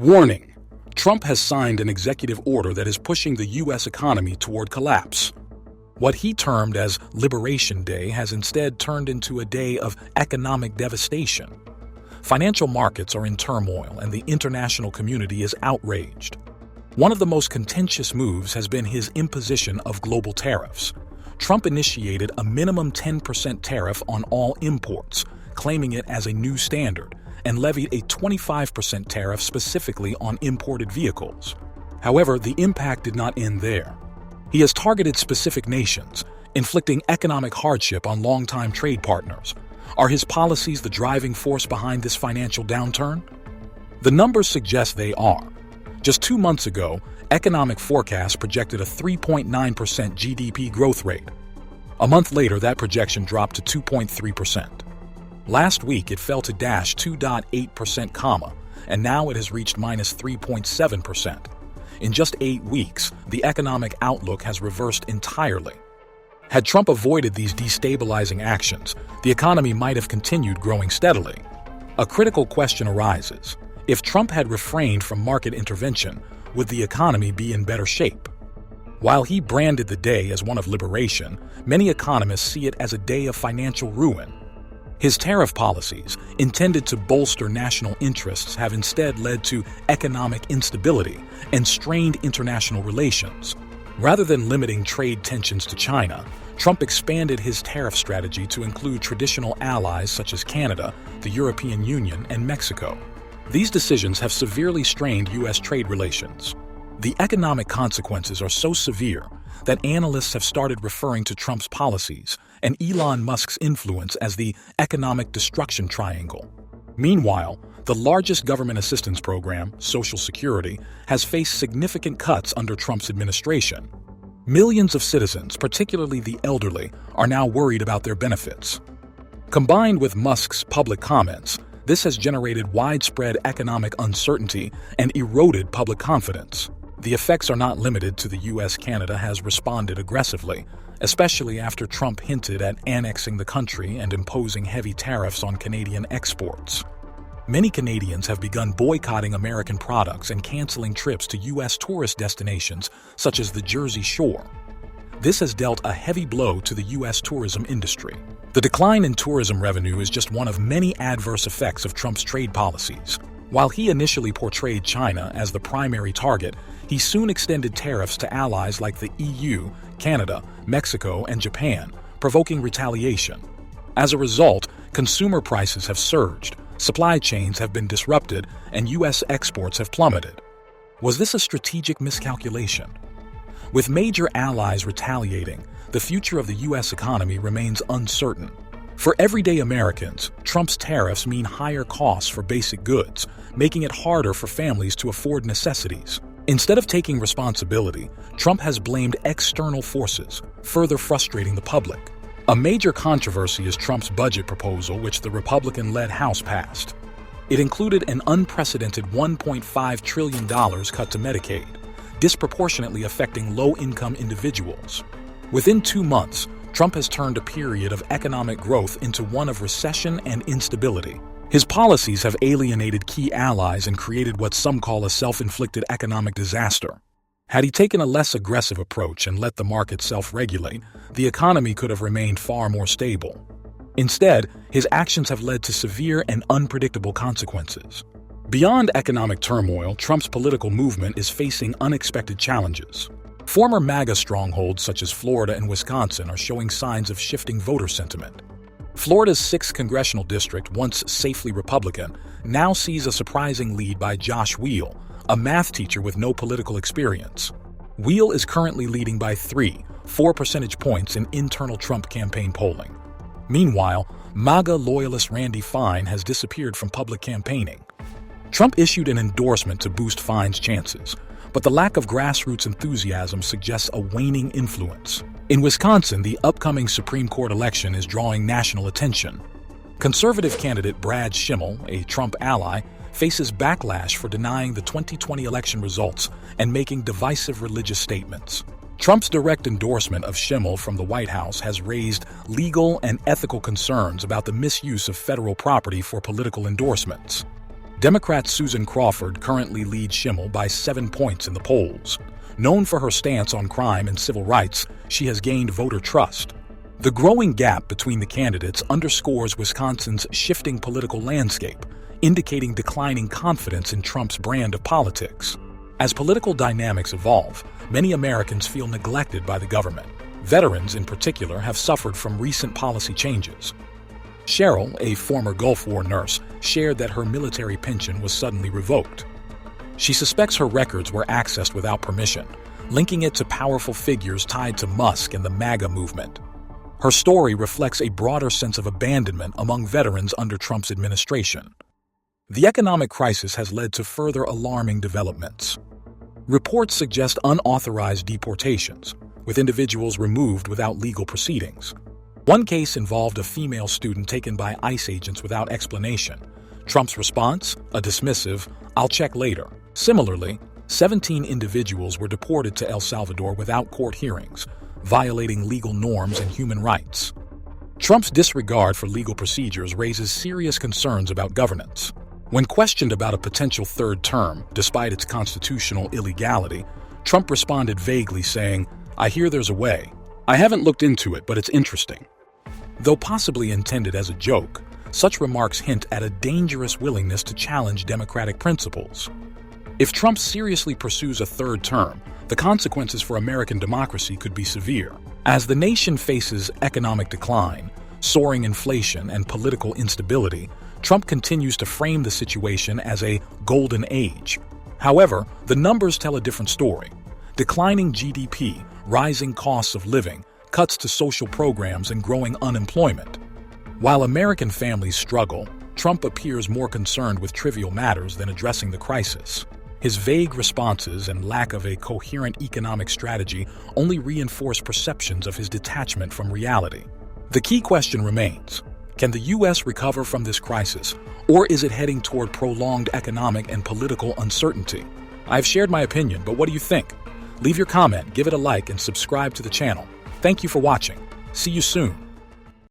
Warning: Trump has signed an executive order that is pushing the U.S. economy toward collapse. What he termed as Liberation Day has instead turned into a day of economic devastation. Financial markets are in turmoil and the international community is outraged. One of the most contentious moves has been his imposition of global tariffs. Trump initiated a minimum 10% tariff on all imports, claiming it as a new standard, and levied a 25% tariff specifically on imported vehicles. However, the impact did not end there. He has targeted specific nations, inflicting economic hardship on longtime trade partners. Are his policies the driving force behind this financial downturn? The numbers suggest they are. Just 2 months ago, economic forecasts projected a 3.9% GDP growth rate. A month later, that projection dropped to 2.3%. Last week, it fell to 2.8%, and now it has reached minus 3.7%. In just 8 weeks, the economic outlook has reversed entirely. Had Trump avoided these destabilizing actions, the economy might have continued growing steadily. A critical question arises. If Trump had refrained from market intervention, would the economy be in better shape? While he branded the day as one of liberation, many economists see it as a day of financial ruin. His tariff policies, intended to bolster national interests, have instead led to economic instability and strained international relations. Rather than limiting trade tensions to China, Trump expanded his tariff strategy to include traditional allies such as Canada, the European Union, and Mexico. These decisions have severely strained U.S. trade relations. The economic consequences are so severe that analysts have started referring to Trump's policies and Elon Musk's influence as the economic destruction triangle. Meanwhile, the largest government assistance program, Social Security, has faced significant cuts under Trump's administration. Millions of citizens, particularly the elderly, are now worried about their benefits. Combined with Musk's public comments, this has generated widespread economic uncertainty and eroded public confidence. The effects are not limited to the U.S. Canada has responded aggressively, especially after Trump hinted at annexing the country and imposing heavy tariffs on Canadian exports. Many Canadians have begun boycotting American products and canceling trips to U.S. tourist destinations such as the Jersey Shore. This has dealt a heavy blow to the U.S. tourism industry. The decline in tourism revenue is just one of many adverse effects of Trump's trade policies. While he initially portrayed China as the primary target, he soon extended tariffs to allies like the EU, Canada, Mexico, and Japan, provoking retaliation. As a result, consumer prices have surged, supply chains have been disrupted, and U.S. exports have plummeted. Was this a strategic miscalculation? With major allies retaliating, the future of the U.S. economy remains uncertain. For everyday Americans, Trump's tariffs mean higher costs for basic goods, making it harder for families to afford necessities. Instead of taking responsibility, Trump has blamed external forces, further frustrating the public. A major controversy is Trump's budget proposal, which the Republican-led House passed. It included an unprecedented $1.5 trillion cut to Medicaid, disproportionately affecting low-income individuals. Within 2 months, Trump has turned a period of economic growth into one of recession and instability. His policies have alienated key allies and created what some call a self-inflicted economic disaster. Had he taken a less aggressive approach and let the market self-regulate, the economy could have remained far more stable. Instead, his actions have led to severe and unpredictable consequences. Beyond economic turmoil, Trump's political movement is facing unexpected challenges. Former MAGA strongholds such as Florida and Wisconsin are showing signs of shifting voter sentiment. Florida's 6th congressional district, once safely Republican, now sees a surprising lead by Josh Weil, a math teacher with no political experience. Weil is currently leading by 4 percentage points in internal Trump campaign polling. Meanwhile, MAGA loyalist Randy Fine has disappeared from public campaigning. Trump issued an endorsement to boost Fine's chances, but the lack of grassroots enthusiasm suggests a waning influence. In Wisconsin, the upcoming Supreme Court election is drawing national attention. Conservative candidate Brad Schimmel, a Trump ally, faces backlash for denying the 2020 election results and making divisive religious statements. Trump's direct endorsement of Schimmel from the White House has raised legal and ethical concerns about the misuse of federal property for political endorsements. Democrat Susan Crawford currently leads Schimmel by 7 points in the polls. Known for her stance on crime and civil rights, she has gained voter trust. The growing gap between the candidates underscores Wisconsin's shifting political landscape, indicating declining confidence in Trump's brand of politics. As political dynamics evolve, many Americans feel neglected by the government. Veterans, in particular, have suffered from recent policy changes. Cheryl, a former Gulf War nurse, shared that her military pension was suddenly revoked. She suspects her records were accessed without permission, linking it to powerful figures tied to Musk and the MAGA movement. Her story reflects a broader sense of abandonment among veterans under Trump's administration. The economic crisis has led to further alarming developments. Reports suggest unauthorized deportations, with individuals removed without legal proceedings. One case involved a female student taken by ICE agents without explanation. Trump's response? A dismissive, "I'll check later." Similarly, 17 individuals were deported to El Salvador without court hearings, violating legal norms and human rights. Trump's disregard for legal procedures raises serious concerns about governance. When questioned about a potential third term, despite its constitutional illegality, Trump responded vaguely, saying, "I hear there's a way. I haven't looked into it, but it's interesting." Though possibly intended as a joke, such remarks hint at a dangerous willingness to challenge democratic principles. If Trump seriously pursues a third term, the consequences for American democracy could be severe. As the nation faces economic decline, soaring inflation, and political instability, Trump continues to frame the situation as a golden age. However, the numbers tell a different story. Declining GDP, rising costs of living, cuts to social programs, and growing unemployment. While American families struggle, Trump appears more concerned with trivial matters than addressing the crisis. His vague responses and lack of a coherent economic strategy only reinforce perceptions of his detachment from reality. The key question remains: can the U.S. recover from this crisis, or is it heading toward prolonged economic and political uncertainty? I've shared my opinion, but what do you think? Leave your comment, give it a like, and subscribe to the channel. Thank you for watching. See you soon.